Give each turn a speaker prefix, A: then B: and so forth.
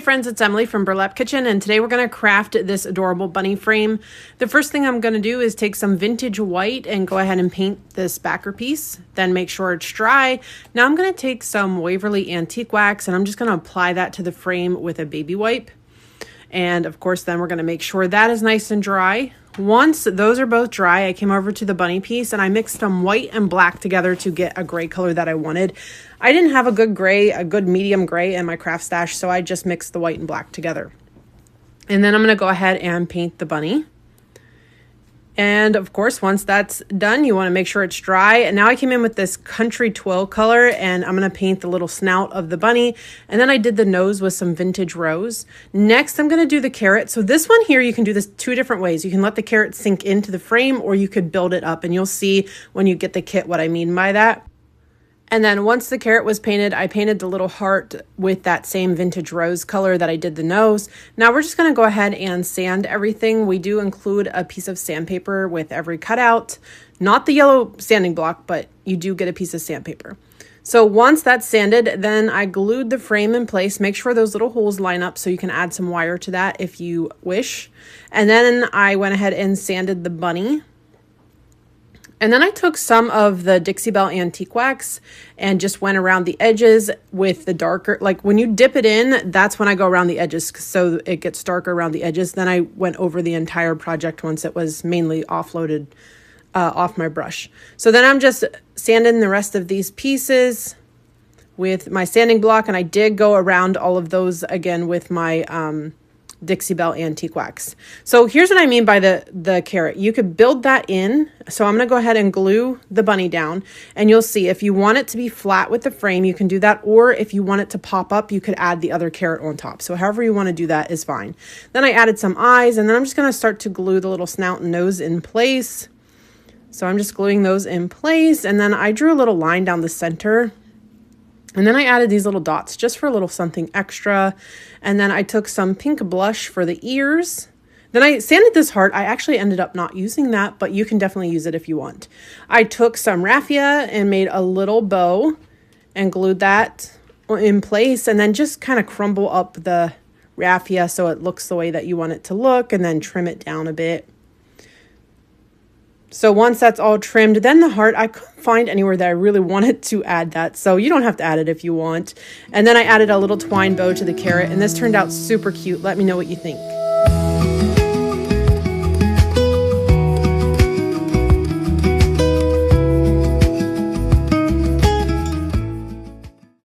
A: friends, it's Emily from Burlap Kitchen, and today we're going to craft this adorable bunny frame. The first thing I'm going to do is take some vintage white and go ahead and paint this backer piece, then make sure it's dry. Now I'm going to take some Waverly antique wax and I'm just going to apply that to the frame with a baby wipe. And of course, then we're going to make sure that is nice and dry. Once those are both dry, I came over to the bunny piece and I mixed some white and black together to get a gray color that I wanted. I didn't have a good gray, a good medium gray in my craft stash, so I just mixed the white and black together. And then I'm going to go ahead and paint the bunny. And of course, once that's done, you want to make sure it's dry. And now I came in with this country twill color and I'm going to paint the little snout of the bunny. And then I did the nose with some vintage rose. Next, I'm going to do the carrot. So this one here, you can do this two different ways. You can let the carrot sink into the frame or you could build it up. And you'll see when you get the kit what I mean by that. And then once the carrot was painted, I painted the little heart with that same vintage rose color that I did the nose. Now we're just going to go ahead and sand everything. We do include a piece of sandpaper with every cutout. Not the yellow sanding block, but you do get a piece of sandpaper. So once that's sanded, then I glued the frame in place. Make sure those little holes line up so you can add some wire to that if you wish. And then I went ahead and sanded the bunny. And then I took some of the Dixie Belle antique wax and just went around the edges with the darker, like when you dip it in, that's when I go around the edges so it gets darker around the edges. Then I went over the entire project once it was mainly offloaded off my brush. So then I'm just sanding the rest of these pieces with my sanding block, and I did go around all of those again with my Dixie Belle antique wax. So here's what I mean by the carrot. You could build that in. So I'm going to go ahead and glue the bunny down, and you'll see if you want it to be flat with the frame, you can do that. Or if you want it to pop up, you could add the other carrot on top. So however you want to do that is fine. Then I added some eyes, and then I'm just going to start to glue the little snout and nose in place. So I'm just gluing those in place, and then I drew a little line down the center. And then I added these little dots just for a little something extra. And then I took some pink blush for the ears. Then I sanded this heart. I actually ended up not using that, but you can definitely use it if you want. I took some raffia and made a little bow and glued that in place. And then just kind of crumble up the raffia so it looks the way that you want it to look, and then trim it down a bit. So once that's all trimmed, then the heart, I couldn't find anywhere that I really wanted to add that. So you don't have to add it if you want. And then I added a little twine bow to the carrot, and this turned out super cute. Let me know what you think.